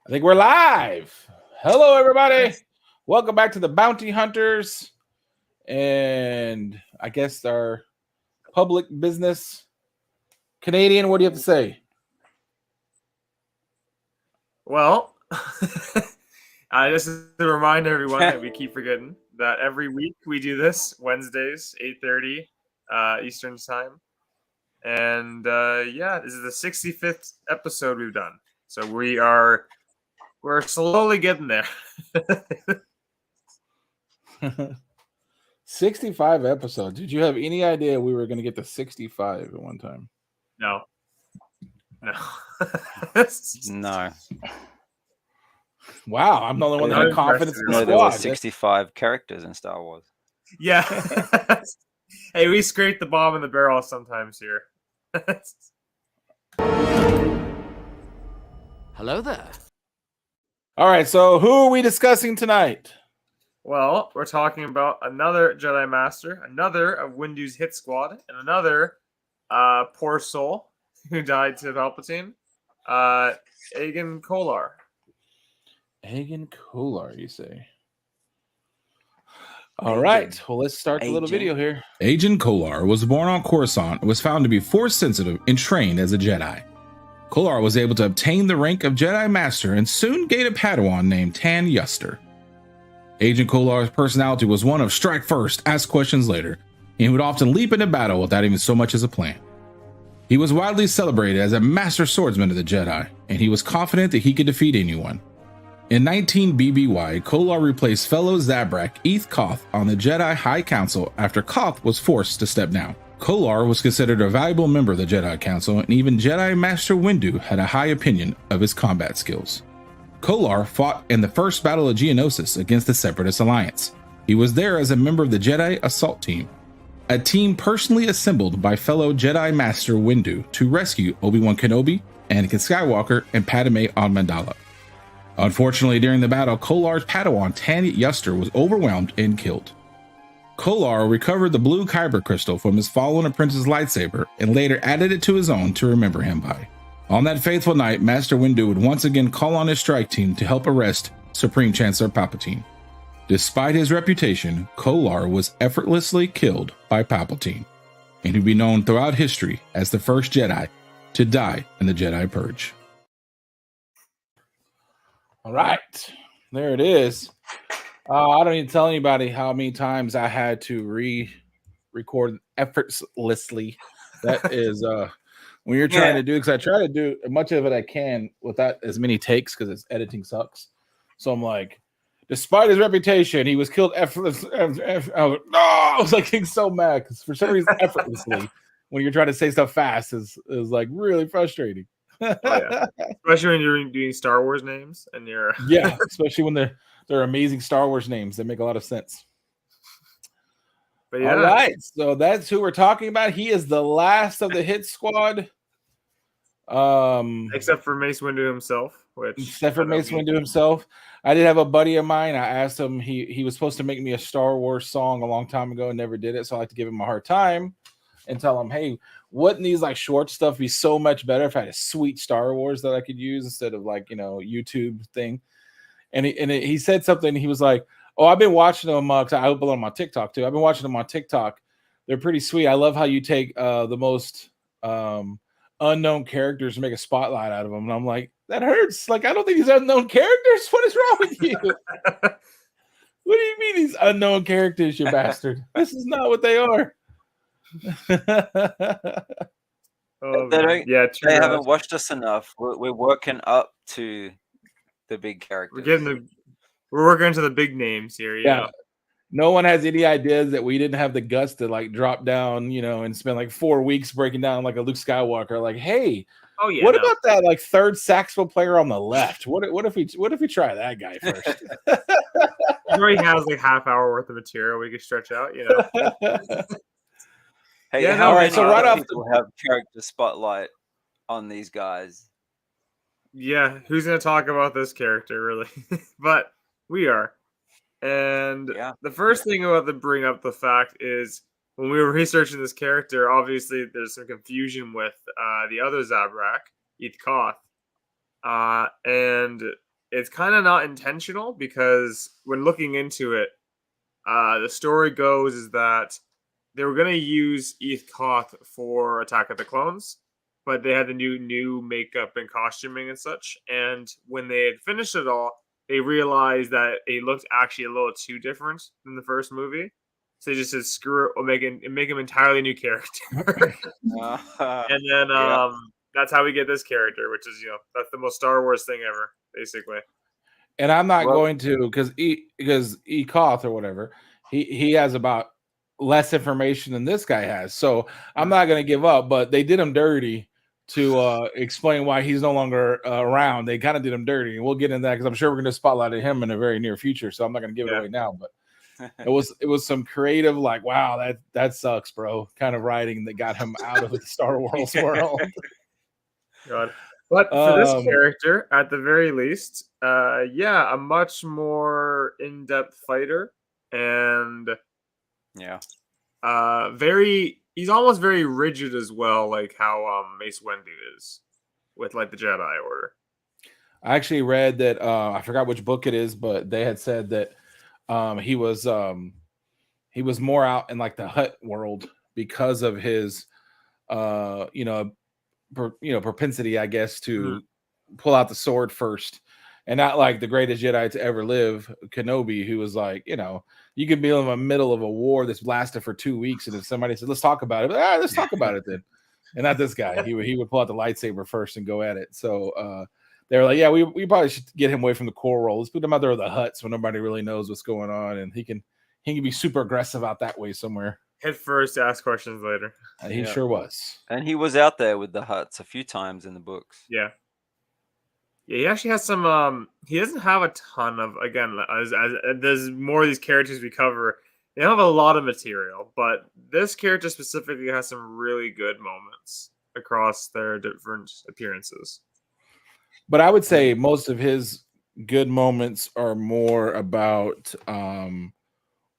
I think we're live. Hello, everybody. Welcome back to the Bounty Hunters, and I guess our public business. Canadian, what do you have to say? Well, just to remind everyone that we keep forgetting that every week we do this Wednesdays, 8:30 Eastern time, and this is the 65th episode we've done. So we're slowly getting there. 65 episodes. Did you have any idea we were going to get to 65 at one time? No. No. Wow, I'm the only one that had confidence in the squad. There were 65 characters in Star Wars. Yeah. Hey, we scrape the bomb in the barrel sometimes here. Hello there. All right, so who are we discussing tonight? Well, we're talking about another Jedi Master, another of Windu's hit squad, and another poor soul who died to Palpatine, Agen Kolar. Agen Kolar, you say? All right, well, let's start the little video here. Agen Kolar was born on Coruscant and was found to be Force-sensitive and trained as a Jedi. Kolar was able to obtain the rank of Jedi Master and soon gained a Padawan named Tan Yuster. Agen Kolar's personality was one of strike first, ask questions later, and he would often leap into battle without even so much as a plan. He was widely celebrated as a master swordsman of the Jedi, and he was confident that he could defeat anyone. In 19 BBY, Kolar replaced fellow Zabrak Eth Koth on the Jedi High Council after Koth was forced to step down. Kolar was considered a valuable member of the Jedi Council, and even Jedi Master Windu had a high opinion of his combat skills. Kolar fought in the first Battle of Geonosis against the Separatist Alliance. He was there as a member of the Jedi Assault Team, a team personally assembled by fellow Jedi Master Windu to rescue Obi-Wan Kenobi, Anakin Skywalker, and Padme Amidala. Unfortunately, during the battle, Kolar's Padawan Tan Yuster was overwhelmed and killed. Kolar recovered the blue Kyber crystal from his fallen apprentice's lightsaber and later added it to his own to remember him by. On that fateful night, Master Windu would once again call on his strike team to help arrest Supreme Chancellor Palpatine. Despite his reputation, Kolar was effortlessly killed by Palpatine, and he'd be known throughout history as the first Jedi to die in the Jedi Purge. All right, there it is. I don't need to tell anybody how many times I had to re-record effortlessly. That is when you're trying to do, because I try to do as much of it I can without as many takes because its editing sucks. So I'm like, despite his reputation, he was killed effortlessly. I was like getting so mad because for some reason effortlessly when you're trying to say stuff fast is like really frustrating. Oh, yeah. Especially when you're doing Star Wars names and you're especially when they're amazing Star Wars names that make a lot of sense. But yeah. All right, so that's who we're talking about. He is the last of the hit squad. Except for Mace Windu himself. I did have a buddy of mine. I asked him, he was supposed to make me a Star Wars song a long time ago and never did it. So I like to give him a hard time and tell him, hey, wouldn't these like short stuff be so much better if I had a sweet Star Wars that I could use instead of like, YouTube thing? And he said something. He was like, oh, I've been watching them because I upload them on TikTok too. I've been watching them on TikTok. They're pretty sweet. I love how you take the most unknown characters and make a spotlight out of them. And I'm like, that hurts. Like, I don't think these unknown characters. What is wrong with you? What do you mean these unknown characters, you bastard? This is not what they are. They haven't watched us enough. We're working up to the big characters. We're working into the big names here. Yeah. No one has any ideas that we didn't have the guts to like drop down, and spend like 4 weeks breaking down like a Luke Skywalker. Like, hey, what about that like third saxophone player on the left? What if we try that guy first? He already has like half hour worth of material we can stretch out. Hey, all right. So right off, people have character spotlight on these guys. Yeah, who's gonna talk about this character really? But we are. And the first thing about to bring up the fact is when we were researching this character, obviously there's some confusion with the other Zabrak, Eth Koth. And it's kind of not intentional, because when looking into it, the story goes is that they were going to use Eth Koth for Attack of the Clones, but they had the new makeup and costuming and such. And when they had finished it all, they realized that it looked actually a little too different than the first movie. So they just said, screw it, we'll make him entirely new character. And then that's how we get this character, which is, that's the most Star Wars thing ever, basically. And I'm not going to, because E. Koth or whatever, he has about less information than this guy has. So I'm not going to give up, but they did him dirty to explain why he's no longer around. They kind of did him dirty, and we'll get into that because I'm sure we're going to spotlight him in a very near future. So I'm not going to give it away now, but it was some creative, like, wow, that sucks, bro, kind of writing that got him out of the Star Wars world. God. But for this character, at the very least, a much more in-depth fighter, and he's almost very rigid as well, like how Mace Windu is with like the Jedi Order. I actually read that I forgot which book it is, but they had said that he was more out in like the Hutt world because of his propensity, I guess, to pull out the sword first, and not like the greatest Jedi to ever live, Kenobi, who was like, you could be in the middle of a war that's lasted for 2 weeks, and if somebody said, let's talk about it, let's talk about it then. And not this guy. He would pull out the lightsaber first and go at it. So they were like, yeah, we probably should get him away from the core role. Let's put him out there with the Hutts when nobody really knows what's going on, and he can be super aggressive out that way somewhere. Head first, ask questions later. And he sure was. And he was out there with the Hutts a few times in the books. Yeah, he actually has some. He doesn't have a ton of, again, as there's more of these characters we cover. They don't have a lot of material, but this character specifically has some really good moments across their different appearances. But I would say most of his good moments are more about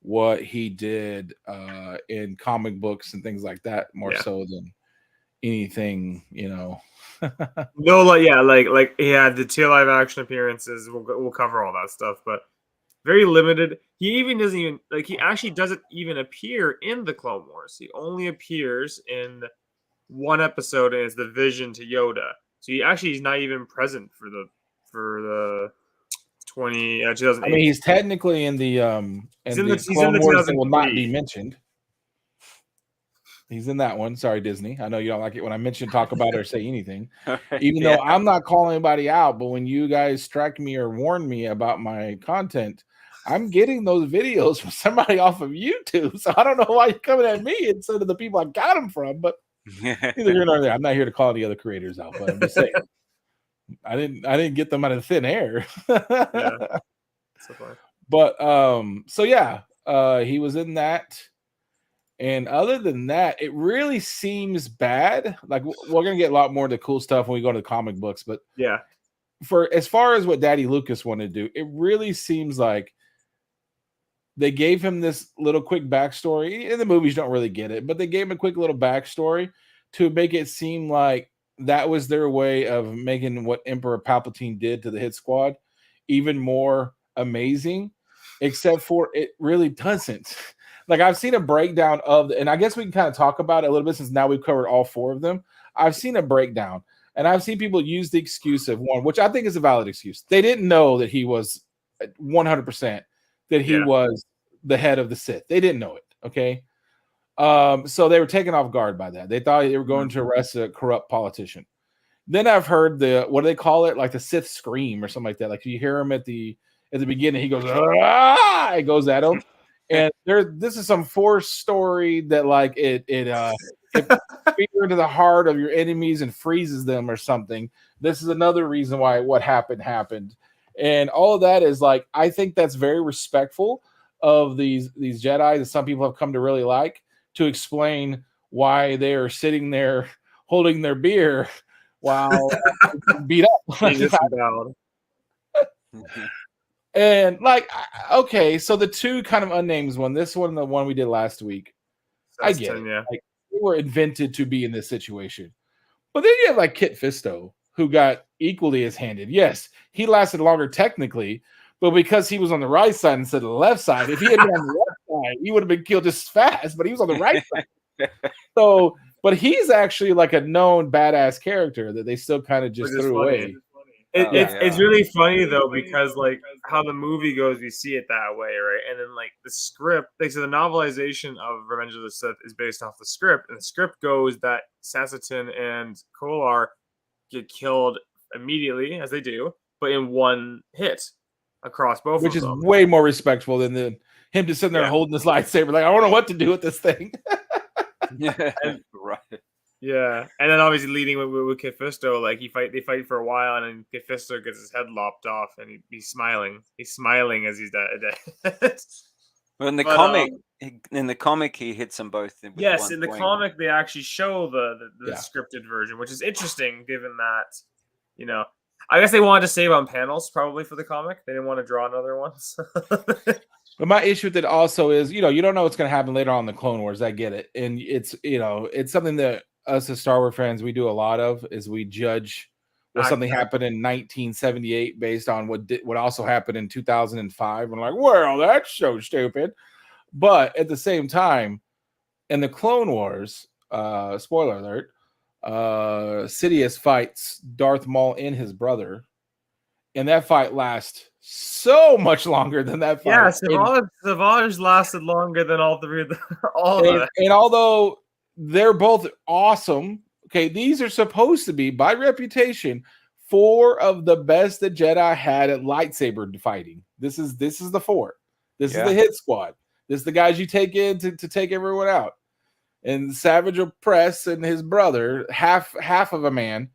what he did in comic books and things like that, more so than anything, No, like he had the 2 live action appearances. We'll cover all that stuff, but very limited. He even doesn't even he actually doesn't even appear in the Clone Wars. He only appears in one episode, and it's the vision to Yoda. So he's not even present for the 2008. I mean, he's technically in the Clone Wars that will not be mentioned. He's in that one. Sorry, Disney. I know you don't like it when I talk about it or say anything. Even though I'm not calling anybody out, but when you guys strike me or warn me about my content, I'm getting those videos from somebody off of YouTube. So I don't know why you're coming at me instead of the people I got them from. But neither here nor there. I'm not here to call any other creators out, but I'm just saying. I didn't get them out of thin air. But he was in that. And other than that, it really seems bad. Like, we're gonna get a lot more into cool stuff when we go to the comic books, but for as far as what Daddy Lucas wanted to do, it really seems like they gave him this little quick backstory. In the movies, don't really get it, but they gave him a quick little backstory to make it seem like that was their way of making what Emperor Palpatine did to the Hit Squad even more amazing, except for it really doesn't. Like, I've seen a breakdown of, and I guess we can kind of talk about it a little bit since now we've covered all 4 of them. I've seen a breakdown, and I've seen people use the excuse of one, which I think is a valid excuse. They didn't know that he was 100% that he was the head of the Sith. They didn't know it. Okay. So they were taken off guard by that. They thought they were going to arrest a corrupt politician. Then I've heard what do they call it? Like the Sith scream or something like that. Like, you hear him at the beginning, he goes, ah! It goes at him. And this is some Force story that like it feeder into the heart of your enemies and freezes them or something. This is another reason why what happened. And all of that is like, I think that's very respectful of these Jedi that some people have come to really like, to explain why they are sitting there holding their beer while beat up. And like, okay, so the 2 kind of unnamed one, this one and the one we did last week, I get it. Like, they were invented to be in this situation. But then you have like Kit Fisto, who got equally as handed. Yes, he lasted longer technically, but because he was on the right side instead of the left side, if he had been on the left side, he would have been killed just as fast, but he was on the right side. So, but he's actually like a known badass character that they still kind of just threw away. It's really funny though, because like how the movie goes, we see it that way, right? And then like the script, so the novelization of Revenge of the Sith is based off the script, and the script goes that Sasatin and Kolar get killed immediately, as they do, but in one hit across both which of is them. way more respectful than him just sitting there holding his lightsaber like, I don't know what to do with this thing. Right. Yeah, and then obviously leading with Kephisto, like they fight for a while, and then Kephisto gets his head lopped off, and he's smiling. He's smiling as he's dead. Well, in the comic, he hits them both. Yes, in the comic, they actually show the scripted version, which is interesting, given that, you know, I guess they wanted to save on panels probably for the comic. They didn't want to draw another one. But my issue with it also is, you don't know what's going to happen later on in the Clone Wars. I get it, and it's something that us as Star Wars fans we do a lot of, is we judge something happened in 1978 based on what also happened in 2005. And like, well, that's so stupid. But at the same time, in the Clone Wars, spoiler alert, Sidious fights Darth Maul and his brother, and that fight lasts so much longer than that fight. Yeah, Savage lasted longer than all three of them. And although they're both awesome, okay, these are supposed to be, by reputation, 4 of the best that Jedi had at lightsaber fighting. This is the 4. This is the hit squad. This is the guys you take in to take everyone out. And Savage Opress and his brother, half of a man,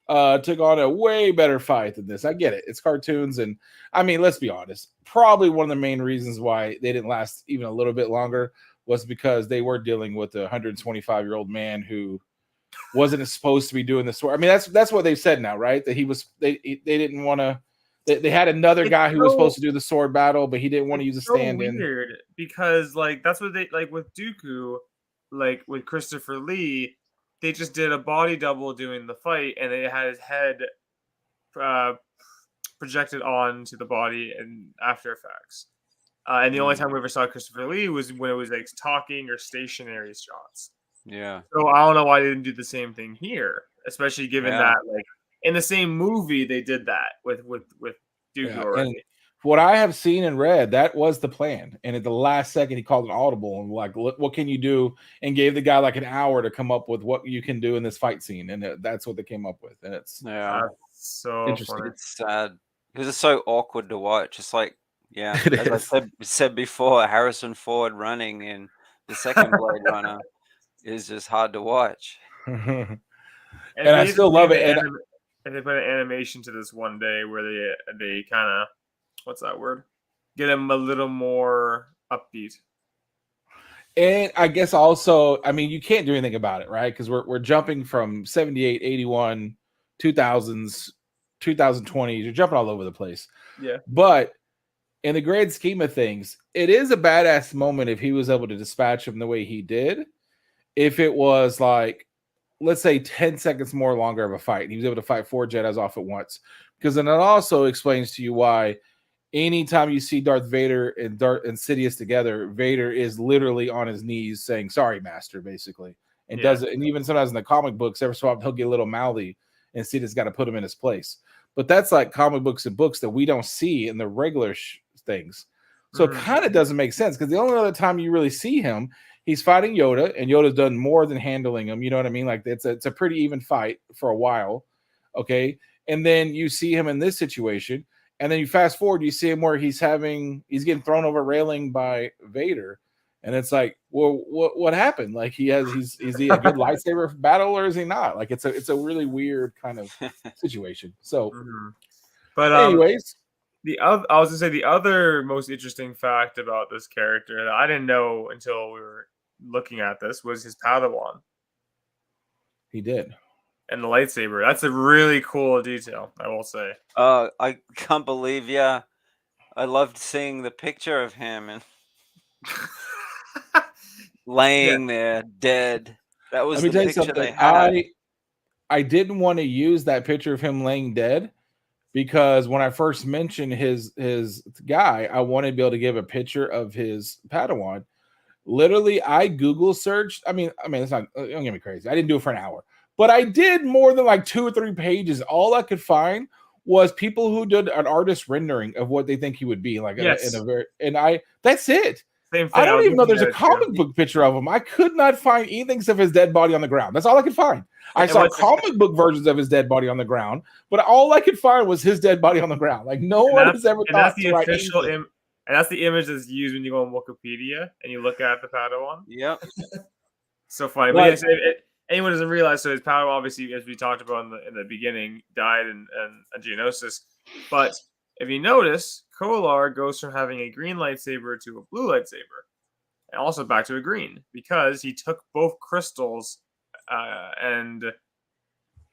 took on a way better fight than this. I get it. It's cartoons. And I mean, let's be honest. Probably one of the main reasons why they didn't last even a little bit longer was because they were dealing with a 125-year-old man who wasn't supposed to be doing the sword. I mean, that's what they've said now, right? That they didn't want to. They had another guy who was supposed to do the sword battle, but he didn't want to use a stand-in. Weird, because like that's what they like with Dooku, like with Christopher Lee. They just did a body double doing the fight, and they had his head projected onto the body in After Effects. And the only time we ever saw Christopher Lee was when it was like talking or stationary shots. Yeah. So I don't know why they didn't do the same thing here, especially given that like in the same movie they did that with Dooku already. And what I have seen and read, that was the plan. And at the last second, he called an audible and like, what can you do? And gave the guy like an hour to come up with what you can do in this fight scene. And that's what they came up with. And it's so interesting. Funny. It's sad because it's so awkward to watch. It's like, as I said before, Harrison Ford running in the second Blade Runner is just hard to watch. And I still love it. And they put an animation to this one day where they kind of, what's that word? Get them a little more upbeat. And I guess also, I mean, you can't do anything about it, right? Because we're jumping from 78, 81, 2000s, 2020s. You're jumping all over the place. Yeah. But in the grand scheme of things, it is a badass moment if he was able to dispatch him the way he did. If it was like, let's say 10 seconds more longer of a fight, he was able to fight 4 Jedis off at once. Because then it also explains to you why anytime you see Darth Vader and Sidious together, Vader is literally on his knees saying, "Sorry, Master," basically. And does it. And even sometimes in the comic books, every so often he'll get a little mouthy and Sidious got to put him in his place. But that's like comic books and books that we don't see in the regular things. So it kind of doesn't make sense, because the only other time you really see him, he's fighting Yoda, and Yoda's done more than handling him. You know what I mean? Like it's a pretty even fight for a while. Okay. And then you see him in this situation, and then you fast forward, you see him where he's getting thrown over a railing by Vader. And it's like, well, what happened? Like is he a good lightsaber battle, or is he not? Like it's a really weird kind of situation. So, but anyways, I was gonna say the other most interesting fact about this character that I didn't know until we were looking at this was his Padawan. He did. And the lightsaber. That's a really cool detail, I will say. I can't believe, I loved seeing the picture of him and laying there dead. That was the picture they had. I didn't want to use that picture of him laying dead because when I first mentioned his guy, I wanted to be able to give a picture of his Padawan. Literally, I Google searched. I mean, it's not. Don't get me crazy. I didn't do it for an hour, but I did more than like 2 or 3 pages. All I could find was people who did an artist rendering of what they think he would be like. Yes. That's it. Same thing. I don't even know there's a comic book picture of him. I could not find anything except his dead body on the ground. That's all I could find. I saw comic book versions of his dead body on the ground, but all I could find was his dead body on the ground. Like no one has ever thought that's the official and that's the image that's used when you go on Wikipedia and you look at the Padawan. Yep. So funny. But yes, anyone doesn't realize, so his Padawan, obviously, as we talked about in the beginning, died in a geonosis. But if you notice, Kolar goes from having a green lightsaber to a blue lightsaber, and also back to a green, because he took both crystals and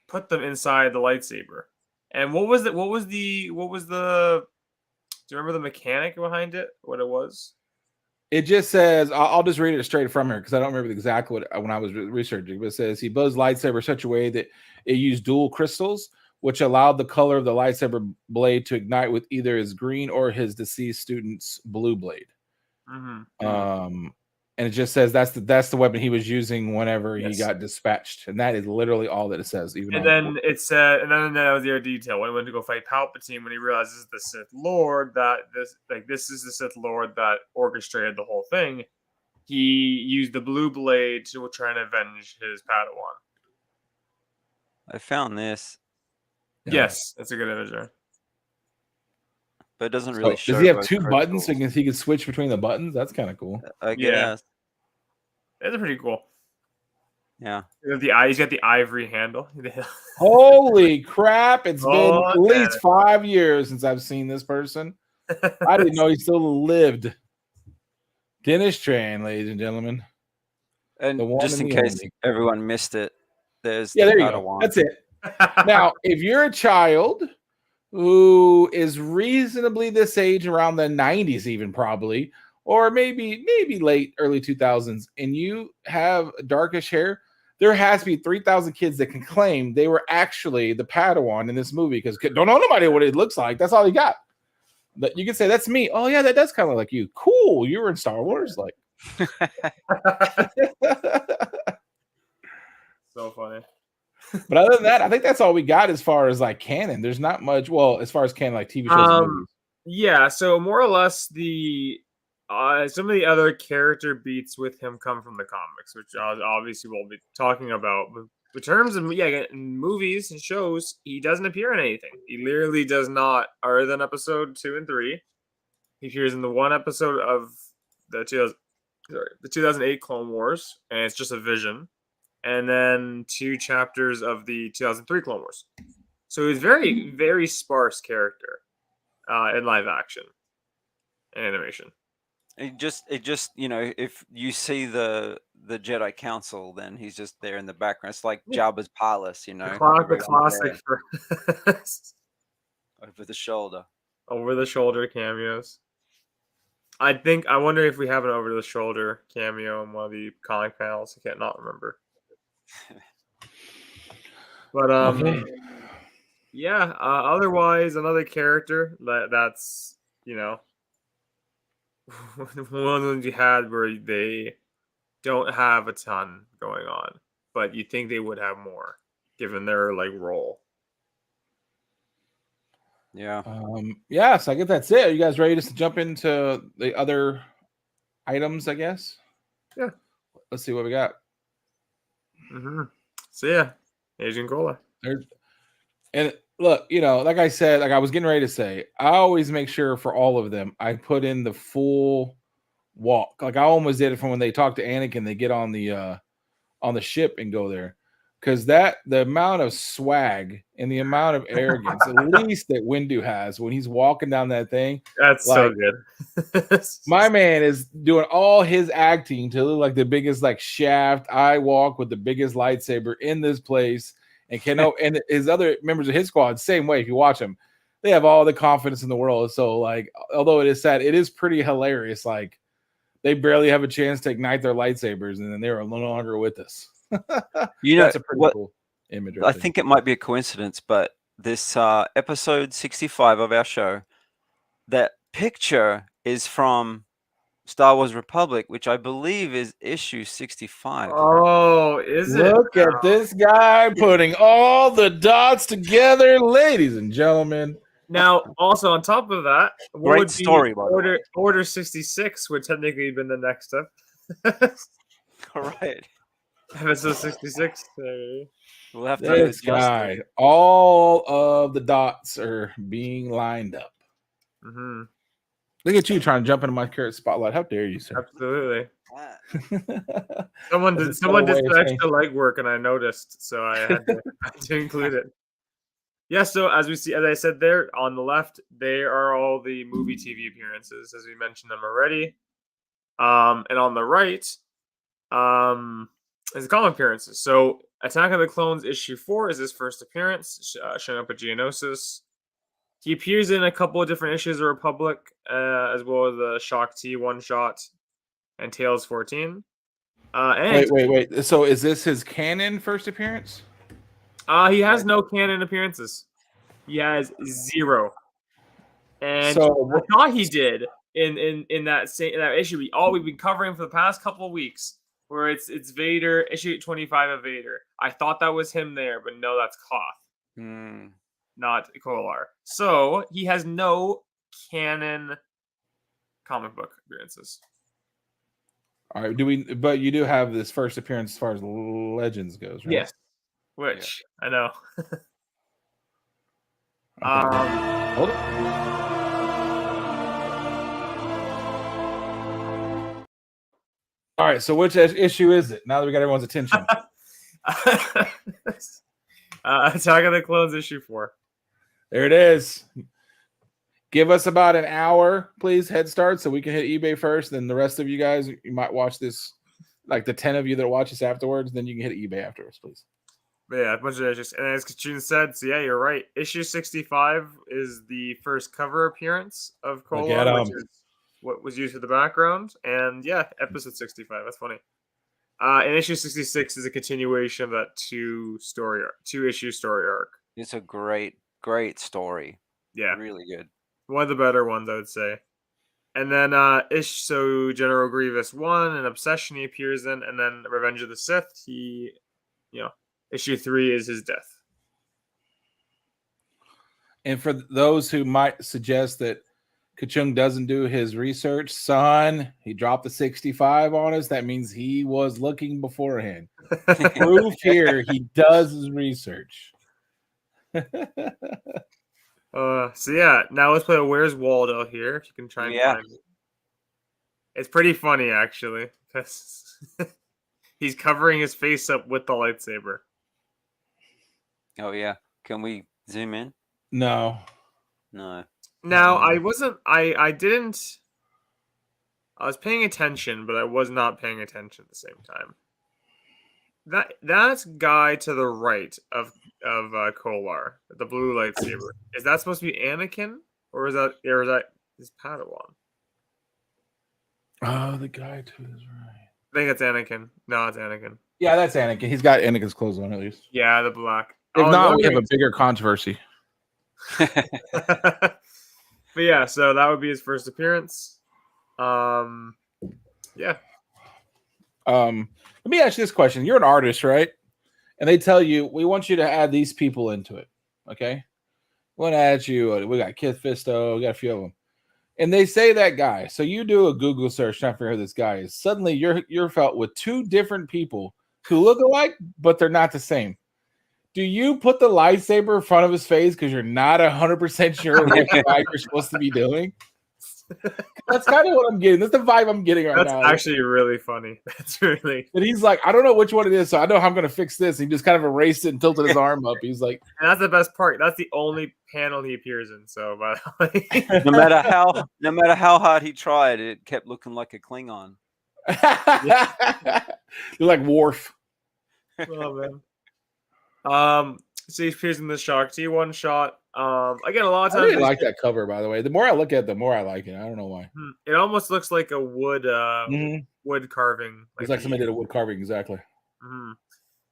put them inside the lightsaber. And what was the? Do you remember the mechanic behind it? What it was? It just says, I'll just read it straight from here because I don't remember exactly what when I was researching. But it says he builds lightsaber such a way that it used dual crystals, which allowed the color of the lightsaber blade to ignite with either his green or his deceased student's blue blade. Mm-hmm. And it just says that's the weapon he was using whenever he got dispatched, and that is literally all that it says. Then it said, and then that was the other detail when he went to go fight Palpatine, when he realizes the Sith Lord this is the Sith Lord that orchestrated the whole thing. He used the blue blade to try and avenge his Padawan. I found this. Yes, that's a good image there. But it doesn't really show. Does he have 2 buttons so he can switch between the buttons? That's kind of cool. I guess. That's pretty cool. Yeah. He's got the ivory handle. Holy crap. It's been at least 5 years since I've seen this person. I didn't know he still lived. Dennis Tran, ladies and gentlemen. And just in case everyone missed it, there's there you go. That's it. Now, if you're a child who is reasonably this age, around the 90s even probably, or maybe late early 2000s, and you have darkish hair, there has to be 3,000 kids that can claim they were actually the Padawan in this movie because don't know nobody what it looks like. That's all you got. But you can say that's me. Oh yeah, that does kind of look like you. Cool, you were in Star Wars, like. So funny. But other than that, I think that's all we got as far as like canon. There's not much. Well, as far as canon, like TV shows and movies. Yeah, so more or less the some of the other character beats with him come from the comics, which obviously we'll be talking about. But in terms of in movies and shows, he doesn't appear in anything. He literally does not, other than episode 2 and 3. He appears in the one episode of the 2008 Clone Wars, and it's just a vision. And then 2 chapters of the 2003 Clone Wars. So he's very, very sparse character in live action and animation. It just if you see the Jedi Council, then he's just there in the background. It's like Jabba's palace, The classic for over the shoulder. Over the shoulder cameos. I wonder if we have an over the shoulder cameo in one of the comic panels. I can't not remember. But otherwise another character that's one of the ones you had where they don't have a ton going on, but you think they would have more given their role. Yeah. So I guess that's it. Are you guys ready to jump into the other items, I guess? Yeah. Let's see what we got. Mm-hmm. So yeah, Agen Kolar. And look, like I said, like I was getting ready to say, I always make sure for all of them, I put in the full walk. Like I almost did it from when they talk to Anakin, they get on the ship and go there. Because the amount of swag and the amount of arrogance, at least that Windu has when he's walking down that thing. That's so good. My man is doing all his acting to look like the biggest shaft. I walk with the biggest lightsaber in this place. And and his other members of his squad, same way. If you watch them, they have all the confidence in the world. So although it is sad, it is pretty hilarious. Like they barely have a chance to ignite their lightsabers, and then they're no longer with us. That's pretty cool. image. I think it might be a coincidence, but this episode 65 of our show, that picture is from Star Wars Republic, which I believe is issue 65. Oh, is it? Look at this guy putting all the dots together, ladies and gentlemen. Now, also on top of that, what Great would story, be by the way. Order 66 would technically have been the next step. All right. Episode 66. We'll have to This adjust guy, it. all of the dots are being lined up. Mm-hmm. Look at you trying to jump into my carrot spotlight. How dare you, sir? Absolutely. That's Someone a did some saying. extra legwork, and I noticed, so I had to include it. Yeah, so as I said there on the left, they are all the movie TV appearances, as we mentioned them already. And on the right, is the comic appearances. So Attack of the Clones issue 4 is his first appearance, showing up at Geonosis. He appears in a couple of different issues of Republic, as well as the Shock T one shot and Tales 14. Wait. So is this his canon first appearance? He has no canon appearances. He has 0. And So I thought he did in that issue. We've been covering for the past couple of weeks, where it's Vader, issue 25 of Vader. I thought that was him there, but no, that's Koth, not Kolar. So he has no canon comic book appearances. All right, but you do have this first appearance as far as Legends goes, right? Yes. Which I know. Hold it. All right, so which issue is it? Now that we got everyone's attention. Attack of the Clones issue 4. There it is. Give us about an hour, please, head start, so we can hit eBay first. Then the rest of you guys, you might watch this, like the 10 of you that watch this afterwards. Then you can hit eBay afterwards, please. But yeah, a bunch of issues. And as Kachun said, so yeah, you're right. Issue 65 is the first cover appearance of Kolar, which is what was used for the background. And yeah, episode 65. That's funny. And issue 66 is a continuation of that two-issue story arc. It's a great story. Yeah. Really good. One of the better ones, I would say. And then so General Grievous 1, an Obsession he appears in, and then Revenge of the Sith, issue 3 is his death. And for those who might suggest that Kachung doesn't do his research, son, he dropped the 65 on us. That means he was looking beforehand. Proof here, he does his research. So yeah, now let's play a Where's Waldo here. If you can try and find it. It's pretty funny actually, because he's covering his face up with the lightsaber. Oh yeah, can we zoom in? No. No. Now I was paying attention, but I was not paying attention at the same time. That's guy to the right of Kolar, the blue lightsaber. Is that supposed to be Anakin, or is that his Padawan? Oh, the guy to his right. I think it's Anakin. No, it's Anakin. Yeah, that's Anakin. He's got Anakin's clothes on at least. Yeah, the black. If not, we have a bigger controversy. But yeah, so that would be his first appearance. Yeah. Let me ask you this question. You're an artist, right? And they tell you, we want you to add these people into it. Okay? We want to add you. We got Kith Fisto. We got a few of them. And they say that guy. So you do a Google search trying to figure out who this guy is. Suddenly you're felt with 2 different people who look alike, but they're not the same. Do you put the lightsaber in front of his face because you're not 100% sure what guy you're supposed to be doing? That's kind of what I'm getting. That's the vibe I'm getting right now. That's actually really funny. That's really. And he's like, I don't know which one it is, so I know how I'm going to fix this. He just kind of erased it and tilted his arm up. He's like, and that's the best part. That's the only panel he appears in. So, by the way, no matter how hard he tried, it kept looking like a Klingon. You're like Worf. Oh man. So he appears in the Shock T one shot. Again, a lot of times I really like that cover, by the way. The more I look at it, the more I like it. I don't know why. It almost looks like a wood wood carving. It's like somebody did a wood carving, exactly.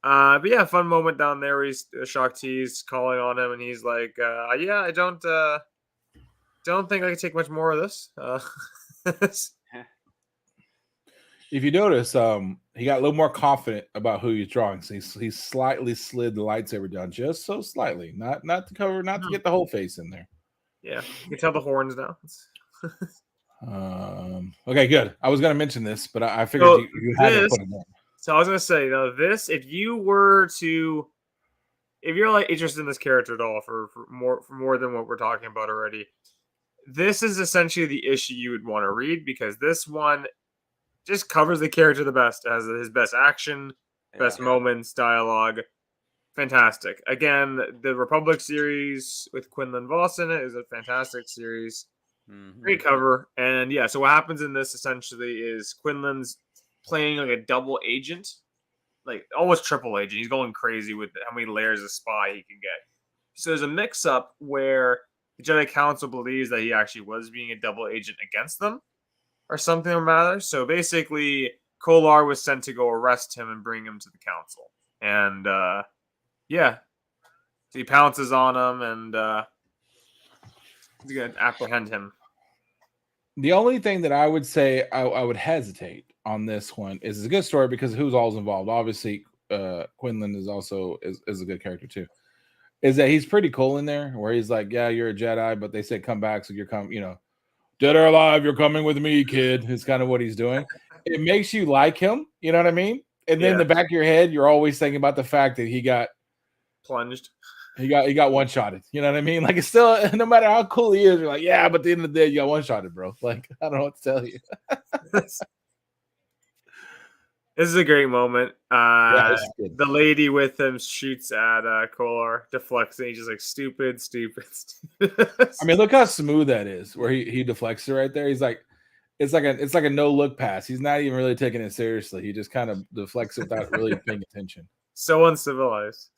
But yeah, fun moment down there where he's Shakti's calling on him, and he's like, "Yeah, I don't think I can take much more of this." If you notice, he got a little more confident about who he's drawing. So he slightly slid the lightsaber down, just so slightly, not to cover, not to get the whole face in there. Yeah, you can tell the horns now. Okay, good. I was going to mention this, but I figured So you had to put it in. So I was gonna say, this, if you're like interested in this character at all for more than what we're talking about already, this is essentially the issue you would want to read, because this one just covers the character the best. It has his best action, best moments, dialogue. Fantastic. Again, the Republic series with Quinlan Voss in it is a fantastic series. Great cover. And yeah, so what happens in this essentially is Quinlan's playing like a double agent, like almost triple agent. He's going crazy with how many layers of spy he can get. So there's a mix-up where the Jedi Council believes that he actually was being a double agent against them, or something or matter. So basically, Kolar was sent to go arrest him and bring him to the council. And yeah, so he pounces on him, and he's gonna apprehend him. The only thing that I would say I would hesitate on this one is it's a good story because who's all's involved. Obviously, Quinlan is also is a good character too. Is that he's pretty cool in there, where he's like, yeah, you're a Jedi, but they say come back, so you're dead or alive, you're coming with me, kid. Is kind of what he's doing. It makes you like him, you know what I mean? And then in the back of your head, you're always thinking about the fact that he got plunged. He got one-shotted. You know what I mean? Like, it's still, no matter how cool he is, you're like, yeah, but at the end of the day, you got one-shotted, bro. Like, I don't know what to tell you. This is a great moment. The lady with him shoots at Kolar, deflects, and he's just like, stupid. I mean, look how smooth that is, where he deflects it right there. He's like, it's like a no-look pass. He's not even really taking it seriously. He just kind of deflects it without really paying attention. So uncivilized.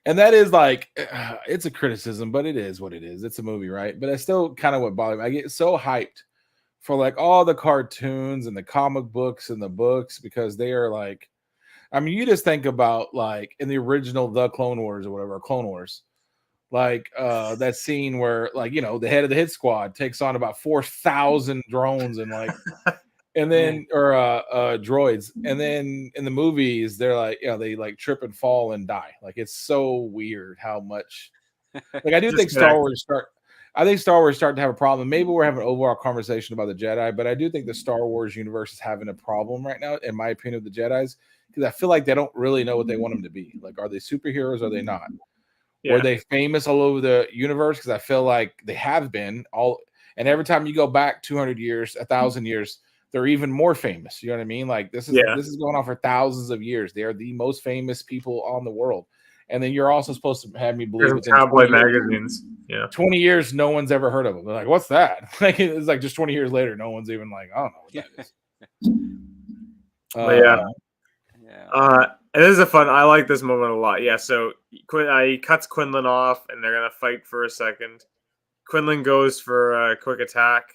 And that is like, it's a criticism, but it is what it is. It's a movie, right? But it's still kind of what bothers me. I get so hyped for like all the cartoons and the comic books and the books, because they are like, I mean, you just think about like in the original The Clone Wars or whatever, Clone Wars, like that scene where like, the head of the hit squad takes on about 4,000 drones and like, and then droids, and then in the movies they're like, they like trip and fall and die. Like, it's so weird how much. Like, I do think Star Wars starting to have a problem. Maybe we're having an overall conversation about the Jedi, but I do think the Star Wars universe is having a problem right now, in my opinion, with the Jedis, because I feel like they don't really know what they want them to be. Like, are they superheroes? Or are they not? Yeah. Were they famous all over the universe? Because I feel like they have been all. And every time you go back 200 years, 1,000 years, they're even more famous. You know what I mean? Like, this is going on for thousands of years. They are the most famous people on the world. And then you're also supposed to have me believe within tabloid magazines. 20 years, no one's ever heard of them. They're like, what's that? Like, it's like just 20 years later, no one's even like, I don't know what that is. It is I like this moment a lot. Yeah, so he cuts Quinlan off, and they're gonna fight for a second. Quinlan goes for a quick attack.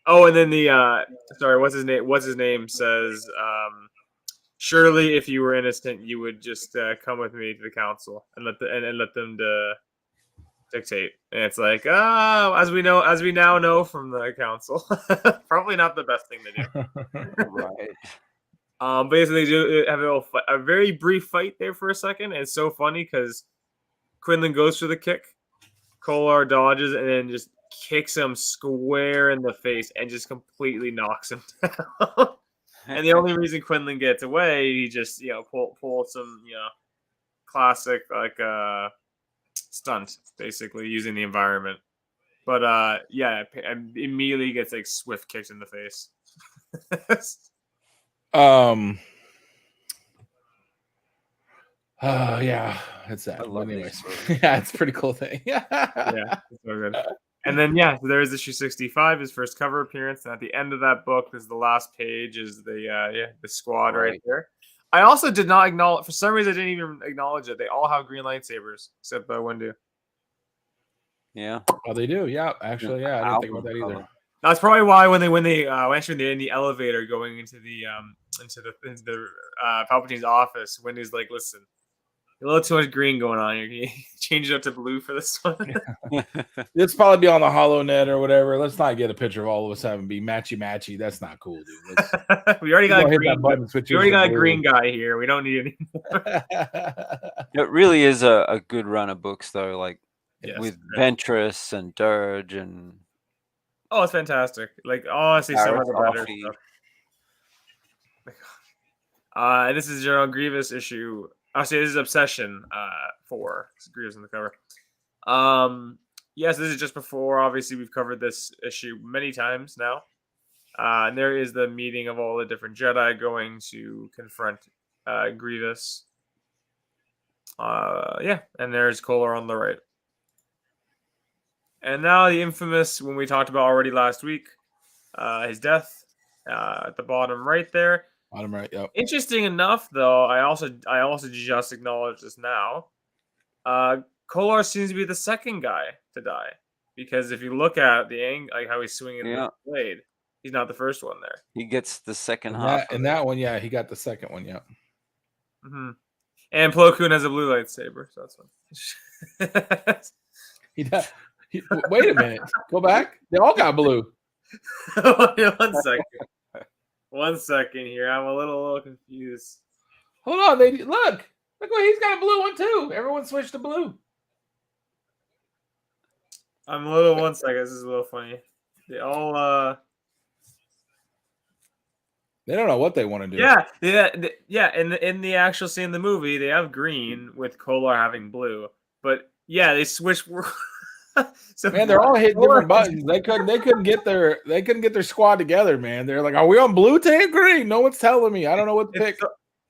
Oh, and then what's his name says, surely if you were innocent, you would just come with me to the council and let them dictate. And it's like, as we now know from the council, probably not the best thing to do. Right. Basically, they do have a very brief fight there for a second. And it's so funny because Quinlan goes for the kick, Kolar dodges, and then just kicks him square in the face and just completely knocks him down. And the only reason Quinlan gets away, he just pull some classic like stunt, basically using the environment. But immediately gets like swift kicked in the face. Yeah, it's that. Anyways, yeah, it's a pretty cool thing. Yeah, it's so good. And then so there's issue 65, his first cover appearance, and at the end of that book is the last page, is the squad right there. I also did not acknowledge, for some reason I didn't even acknowledge it. They all have green lightsabers except Windu. Yeah. Oh, they do. Yeah, actually, I didn't think about that either. That's probably why when they actually in the elevator going into the into Palpatine's office. Windu's like, "Listen, a little too much green going on here. Can you change it up to blue for this one?" It's probably be on the HoloNet or whatever. Let's not get a picture of all of us having be matchy. That's not cool, dude. We already got a green. We already got a green guy here. We don't need any more. It really is a good run of books, though. Like Yes, with Ventress and Dirge and oh, it's fantastic. Like honestly, some of the better Gareth stuff. This is General Grievous issue. Actually, this is Obsession 4. Grievous on the cover. Yes, this is just before. Obviously, we've covered this issue many times now. And there is the meeting of all the different Jedi going to confront Grievous. Yeah, and there's Kolar on the right. And now the infamous, when we talked about already last week, his death at the bottom right there. Bottom right, yep. Interesting enough, though, I also just acknowledged this now. Kolar seems to be the second guy to die, because if you look at the angle, like how he's swinging the blade, he's not the first one there. he gets the second half. In that one, yeah, he got the second one, yeah. Mm-hmm. And Plo Koon has a blue lightsaber, so that's fun. Wait a minute. Go back. They all got blue. One second here. I'm a little confused. Hold on. Look what he's got a blue one too. Everyone switched to blue. I'm a little one second. This is a little funny. They all they don't know what they want to do. Yeah. In the actual scene in the movie, they have green with Kolar having blue. But yeah, they switched. So man, they're all hitting different buttons. They couldn't get their squad together, man. They're like, are we on blue, tan, green? No one's telling me. I don't know what to pick.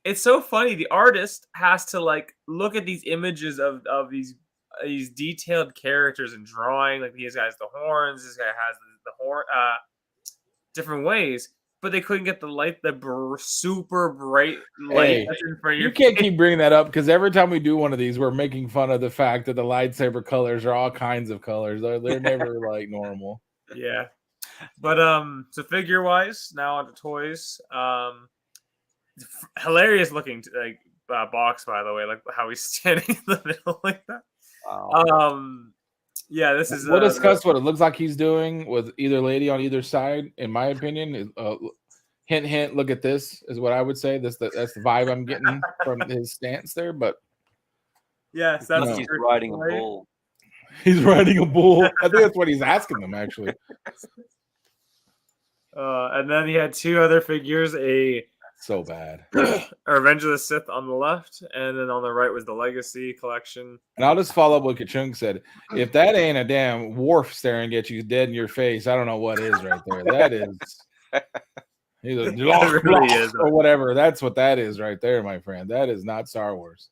It's so funny. The artist has to like look at these images of these detailed characters and drawing. Like these guys, the horns. This guy has the horn, different ways. But they couldn't get the super bright light. Hey, you can't keep bringing that up, because every time we do one of these, we're making fun of the fact that the lightsaber colors are all kinds of colors. They're never like normal. Yeah, but so figure wise, now onto toys. Hilarious looking like box, by the way, like how he's standing in the middle like that. Wow. Yeah, this is. We'll discuss what it looks like he's doing with either lady on either side. In my opinion, hint, hint. Look at this is what I would say. That's the vibe I'm getting from his stance there. But yes, that's he's riding a bull. He's riding a bull. I think that's what he's asking them actually. And then he had two other figures. So bad. Revenge of the Sith on the left, and then on the right was the Legacy collection. And I'll just follow up what Kachung said. If that ain't a damn Worf staring at you dead in your face, I don't know what is right there. That is either or whatever. That's what that is right there, my friend. That is not Star Wars.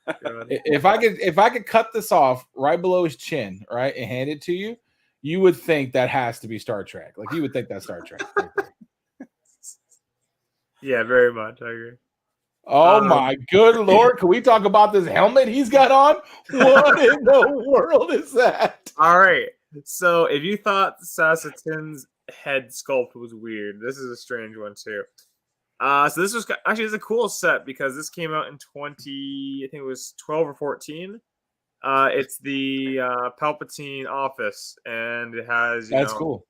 If I could cut this off right below his chin, right, and hand it to you, you would think that has to be Star Trek. Like you would think that's Star Trek. Right there. Yeah, very much. I agree. Oh my good Lord. Can we talk about this helmet he's got on? What in the world is that? All right. So if you thought Sassatin's head sculpt was weird, this is a strange one too. So this was actually it's a cool set, because this came out in 20, I think it was 12 or 14. It's the Palpatine office, and it has that's cool.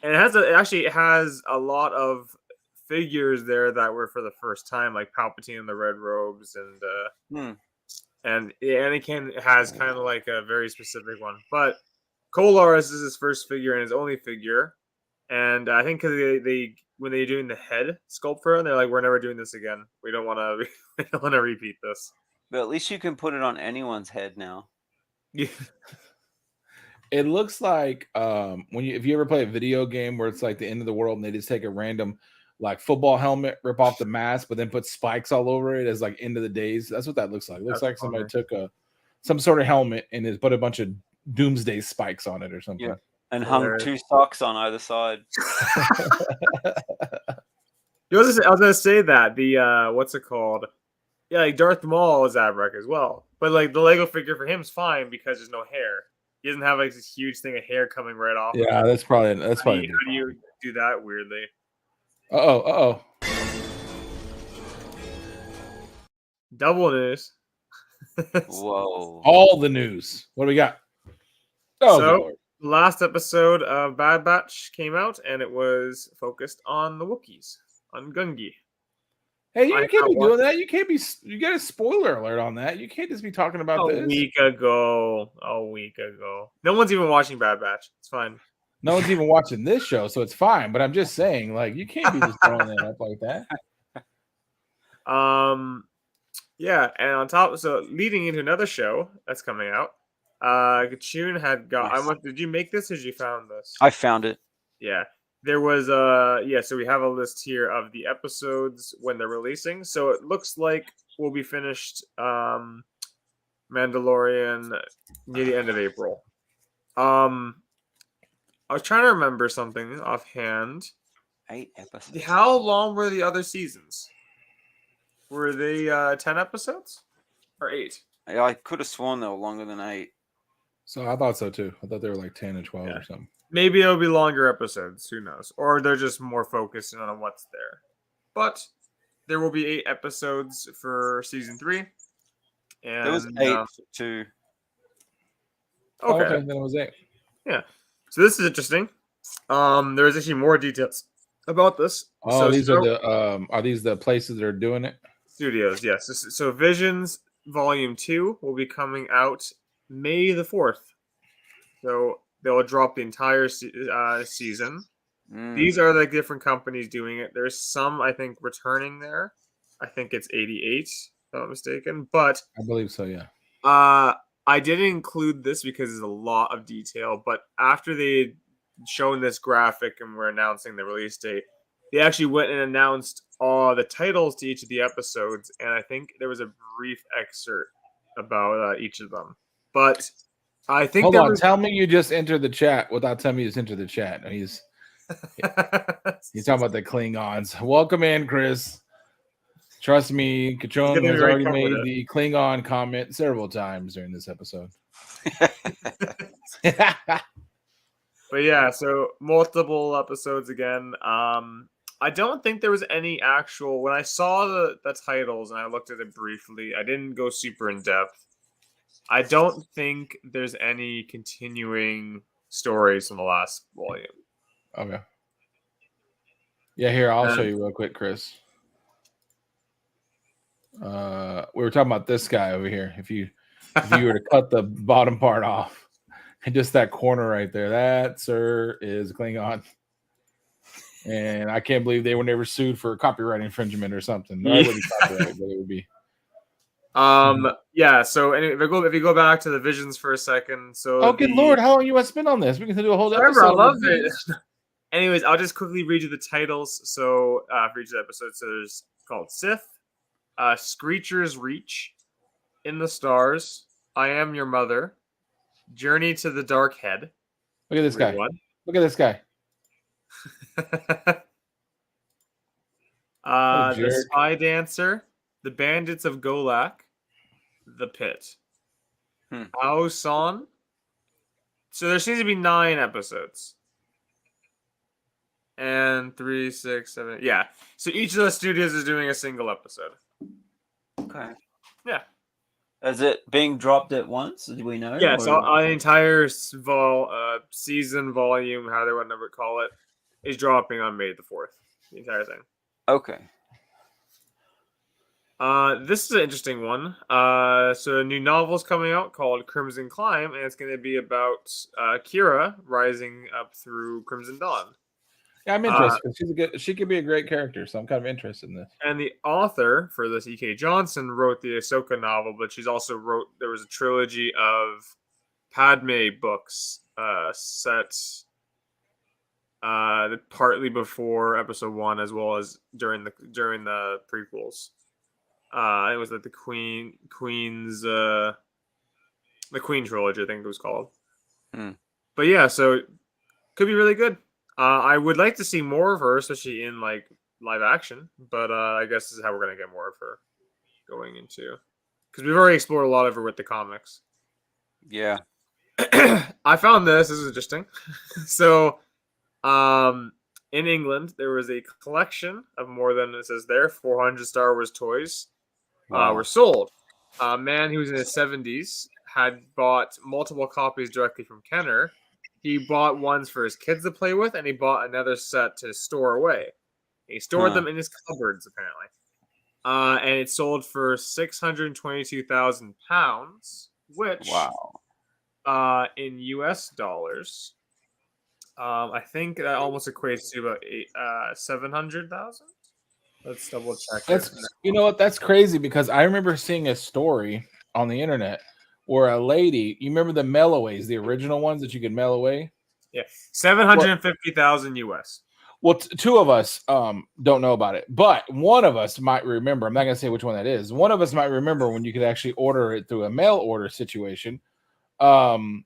And it actually has a lot of figures there that were for the first time, like Palpatine in the red robes, and Anakin has kind of like a very specific one. But Kolar is his first figure and his only figure, and I think because they when they're doing the head sculpt for it, they're like, we're never doing this again. We don't want to repeat this. But at least you can put it on anyone's head now. Yeah. It looks like if you ever play a video game where it's like the end of the world and they just take a random like football helmet, rip off the mask, but then put spikes all over it as like end of the days. That's what that looks like. It looks like somebody took some sort of helmet and has put a bunch of doomsday spikes on it or something. Yeah. And hung two socks on either side. I was gonna say that the what's it called? Yeah, like Darth Maul is Abrek as well, but like the Lego figure for him is fine because there's no hair. He doesn't have like this huge thing of hair coming right off. Yeah, that's probably. How do you do that weirdly? Uh-oh. Double news. Whoa. All the news. What do we got? Oh, good So, Lord. the last episode of Bad Batch came out, and it was focused on the Wookiees, on Gungi. Hey, you I can't be have doing that. You can't be. You got a spoiler alert on that. You can't just be talking about A this. week ago. No one's even watching Bad Batch. It's fine. No one's even watching this show, so it's fine. But I'm just saying, like, you can't be just throwing that up like that. Yeah, and on top, so leading into another show that's coming out, Kachun had got. Nice. Did you make this or did you found this? I found it. Yeah, there was so we have a list here of the episodes when they're releasing. So it looks like we'll be finished Mandalorian near the end of April. I was trying to remember something offhand. 8 episodes. How long were the other seasons? Were they 10 episodes or 8? I could have sworn they were longer than 8. So I thought so too. I thought they were like 10 and 12 Yeah. or something. Maybe it'll be longer episodes. Who knows? Or they're just more focused on what's there. But there will be 8 episodes for season 3. And There was 8 for 2. Oh, okay. then it was 8. So this is interesting. There's actually more details about this. Oh, So these are these the places that are doing it? studios, yes. So Visions Volume 2 will be coming out May the 4th. So they'll drop the entire season. These are the different companies doing it. There's some, I think, returning there. I think it's 88, if I'm not mistaken. But I believe so, yeah. I didn't include this because there's a lot of detail. But after they'd shown this graphic and were announcing the release date, they actually went and announced all the titles to each of the episodes. And I think there was a brief excerpt about each of them. But I think Hold on. Tell me you just entered the chat without telling me you just entered the chat. He's talking about the Klingons. Welcome in, Chris. Trust me, Kachon has already made the Klingon comment several times during this episode. But yeah, so multiple episodes again. I don't think there was any actual. When I saw the titles and I looked at it briefly, I didn't go super in depth. I don't think there's any continuing stories from the last volume. Okay. Yeah, here, I'll show you real quick, Chris. We were talking about this guy over here. If you were to cut the bottom part off and just that corner right there, that, sir, is Klingon. And I can't believe they were never sued for copyright infringement or something. No, it wouldn't be copyright, but it would be. Yeah, so anyway, if you go back to the Visions for a second. So good Lord, how long you want to spend on this? We can do a whole episode. I love it. Anyways, I'll just quickly read you the titles. So for each of the episodes, so there's called Sith, Screecher's Reach, In the Stars, I Am Your Mother, Journey to the Dark Head. Look at this guy. Look at this guy. The Spy Dancer, The Bandits of Golak, The Pit. Ao Son. So there seems to be 9 episodes. And 3, 6, 7. Yeah. So each of the studios is doing a single episode. Okay. Yeah. Is it being dropped at once? Do we know? Yeah, so the entire season volume, how they would never call it, is dropping on May the 4th. The entire thing. Okay. This is an interesting one. So a new novel's coming out called Crimson Climb, and it's going to be about Kira rising up through Crimson Dawn. Yeah, I'm interested. She could be a great character, so I'm kind of interested in this. And the author for this, E.K. Johnson, wrote the Ahsoka novel, but she's also there was a trilogy of Padme books set partly before Episode 1 as well as during the prequels. It was like the Queen trilogy, I think it was called. But yeah, so it could be really good. I would like to see more of her, especially in like live action. But I guess this is how we're gonna get more of her going into, because we've already explored a lot of her with the comics. Yeah, I found this is interesting. So, in England, there was a collection of more than, it says there, 400 Star Wars toys were sold. A man who was in his 70s had bought multiple copies directly from Kenner. He bought ones for his kids to play with, and he bought another set to store away. He stored them in his cupboards, apparently. And it sold for £622,000, which, in US dollars, I think that almost equates to about 700,000. Let's double check. You know what? That's crazy because I remember seeing a story on the internet where a lady, you remember the mail-aways, the original ones that you could mail away? Yeah, 750,000 US. Well, two of us don't know about it, but one of us might remember. I'm not going to say which one that is. One of us might remember when you could actually order it through a mail order situation. And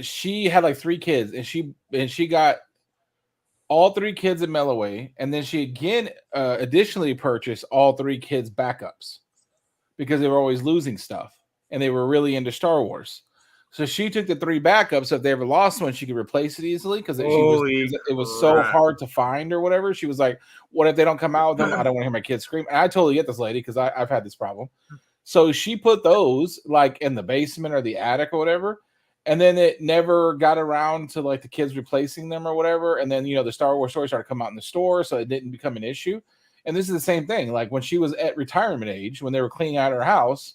she had like 3 kids, and she got all 3 kids in mail away, and then she again additionally purchased all 3 kids backups because they were always losing stuff, and they were really into Star Wars. So she took the 3 backups. So if they ever lost one, she could replace it easily because it was so hard to find or whatever. She was like, "What if they don't come out with them? I don't want to hear my kids scream." And I totally get this lady because I've had this problem. So she put those like in the basement or the attic or whatever. And then it never got around to like the kids replacing them or whatever. And then, the Star Wars stories started coming out in the store, so it didn't become an issue. And this is the same thing. Like when she was at retirement age, when they were cleaning out her house,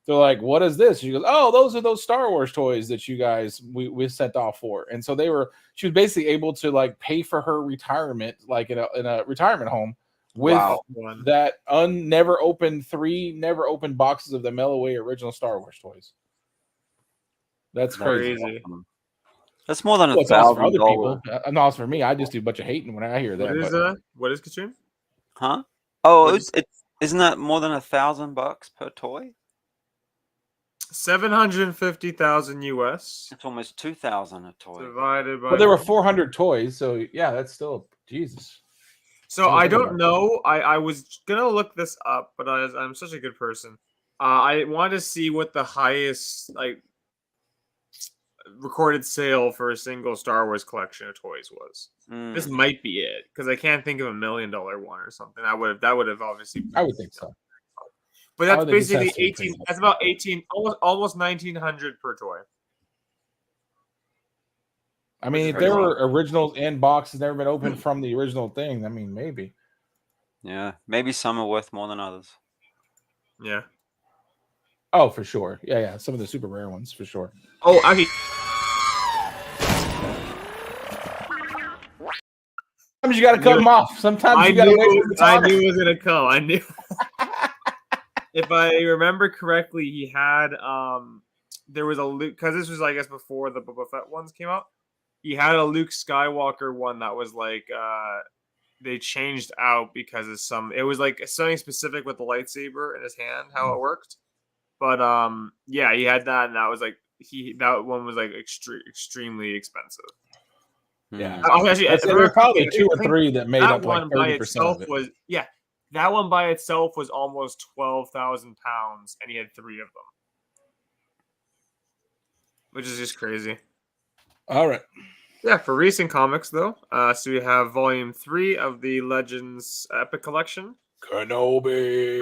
they're like, "What is this?" She goes, "Oh, those are those Star Wars toys that you guys we sent off for." And so she was basically able to like pay for her retirement, like in a retirement home with that never opened 3 never opened boxes of the mail away original Star Wars toys. That's crazy. That's more than $1,000 for other people. Not for me. I just do a bunch of hating when I hear that. What is Katrina? Huh? Oh, isn't that more than $1,000 per toy? 750,000 US. It's almost 2,000 a toy. Divided by. But there were 400 toys, so yeah, that's still Jesus. So I don't know. I was gonna look this up, but I'm such a good person. I wanted to see what the highest recorded sale for a single Star Wars collection of toys was. This might be it because I can't think of $1 million one or something. That would have obviously. I would think so. But that's basically 18. That's about 18, almost 1,900 per toy. I mean, if there were originals and boxes never been opened from the original thing, I mean, maybe. Yeah, maybe some are worth more than others. Yeah. Oh, for sure. Yeah. Some of the super rare ones, for sure. Oh, I mean. Sometimes you got to cut them off. Sometimes you got to wait. I knew it was going to come. I knew. If I remember correctly, he had there was a Luke, because this was I guess before the Boba Fett ones came out. He had a Luke Skywalker one that was like they changed out because of it was like something specific with the lightsaber in his hand, how it worked. But yeah, he had that, and that was like that one was like extremely expensive. Yeah, actually, there were probably 2 or 3 that made up like 30% of it. That one by itself was almost £12,000, and he had 3 of them, which is just crazy. All right. Yeah, for recent comics though, so we have Volume 3 of the Legends Epic Collection. Kenobi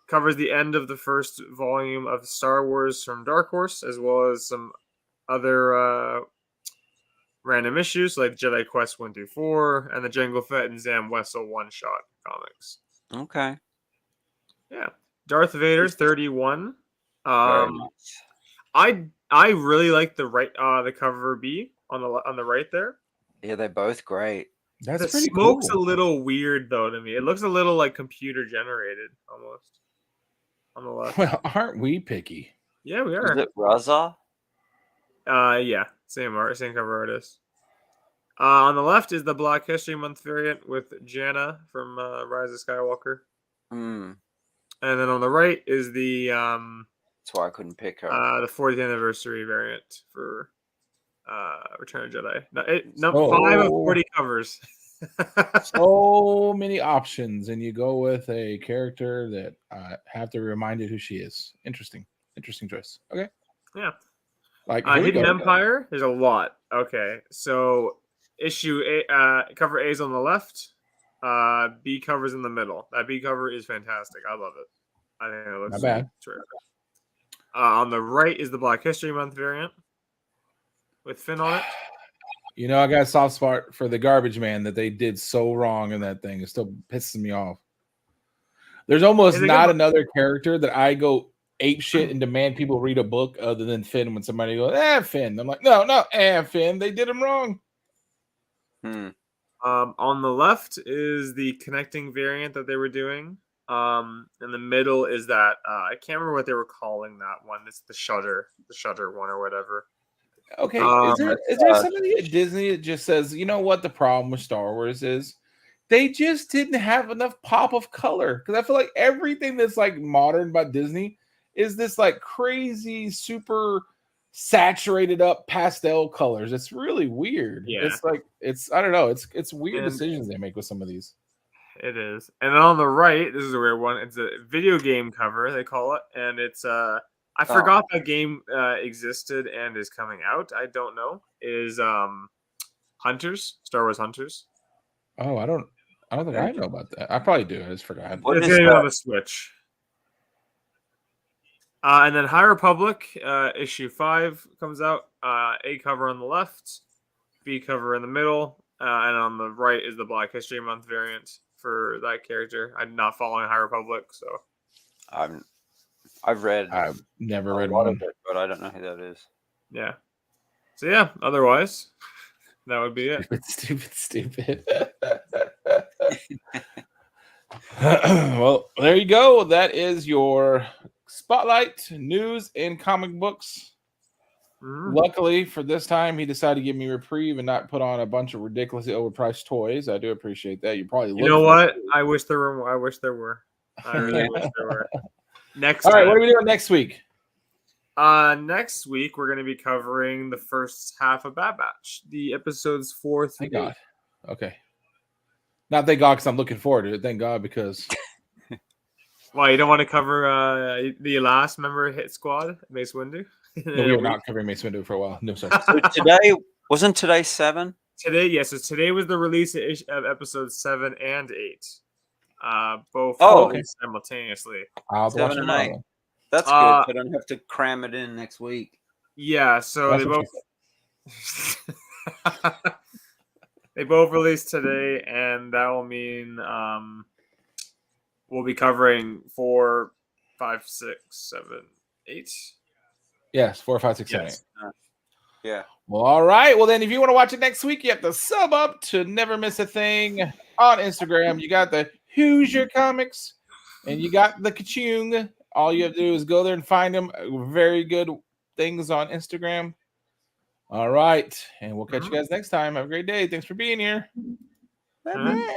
covers the end of the first volume of Star Wars from Dark Horse, as well as some other random issues like Jedi Quest 1-4 and the Jango Fett and Zam Wessel one-shot comics. Okay. Yeah. Darth Vader's 31. I really like the cover B on the right there. Yeah, they're both great. That's the pretty smoke's cool. a little weird though to me. It looks a little like computer generated almost on the left. Well, aren't we picky? Yeah, we are. Is it Raza? Yeah, same cover artist. On the left is the Black History Month variant with Janna from Rise of Skywalker. And then on the right is the that's why I couldn't pick her. The 40th anniversary variant for Return of Jedi. 5 of 40 covers. So many options, and you go with a character that I have to remind you who she is. Interesting choice. Okay. Yeah. Like Hidden Empire. There's a lot. Okay, so issue A, cover A is on the left. B cover's in the middle. That B cover is fantastic. I love it. I think it looks Not bad. terrific. On the right is the Black History Month variant with Finn on it. You know, I got a soft spot for the Garbage Man that they did so wrong in that thing. It still pisses me off. There's almost not another character that I go ape shit and demand people read a book other than Finn. When somebody goes, Finn. I'm like, no, Finn. They did him wrong. On the left is the connecting variant that they were doing. In the middle is that I can't remember what they were calling that one. It's the Shutter one or whatever. Okay, is there somebody at Disney that just says, you know what the problem with Star Wars is? They just didn't have enough pop of color. Because I feel like everything that's like modern about Disney is this like crazy, super saturated up pastel colors. It's really weird. Yeah. It's like I don't know. It's weird decisions they make with some of these. It is. And on the right, this is a weird one. It's a video game cover, they call it, and it's I forgot that game existed and is coming out. I don't know. Is Hunters, Star Wars Hunters. Oh, I don't think I know about that. I probably do. I just forgot. It's going on the Switch. And then High Republic issue 5 comes out. A cover on the left, B cover in the middle, and on the right is the Black History Month variant for that character. I'm not following High Republic, so I've never read a lot one of it, but I don't know who that is. Yeah. So yeah, otherwise, that would be it. Stupid. Well, there you go. That is your spotlight news in comic books. Luckily for this time, he decided to give me reprieve and not put on a bunch of ridiculously overpriced toys. I do appreciate that. You probably You know what? I wish there were. I wish there were. I really wish there were. Next. All right, what are we doing next week? Next week we're going to be covering the first half of Bad Batch, the episodes 4 through 8. God. Okay. Not thank God because I'm looking forward to it. Thank God because. Well, you don't want to cover the last member hit squad, Mace Windu? No, we were not covering Mace Windu for a while. No, sir. So wasn't today 7? Today, yes. So today was the release of episodes 7 and 8. Both simultaneously. 7 and 8. That's good. I don't have to cram it in next week. Yeah, so they both released today, and that will mean we'll be covering 4, 5, 6, 7, 8. Yes, 4, 5, 6, 7, 8. Yeah. Well, all right. Well, then, if you want to watch it next week, you have to sub up to Never Miss a Thing on Instagram. You got the Who's Your Comics, and you got the Kachung. All you have to do is go there and find them. Very good things on Instagram. All right. And we'll catch you guys next time. Have a great day. Thanks for being here. Bye-bye.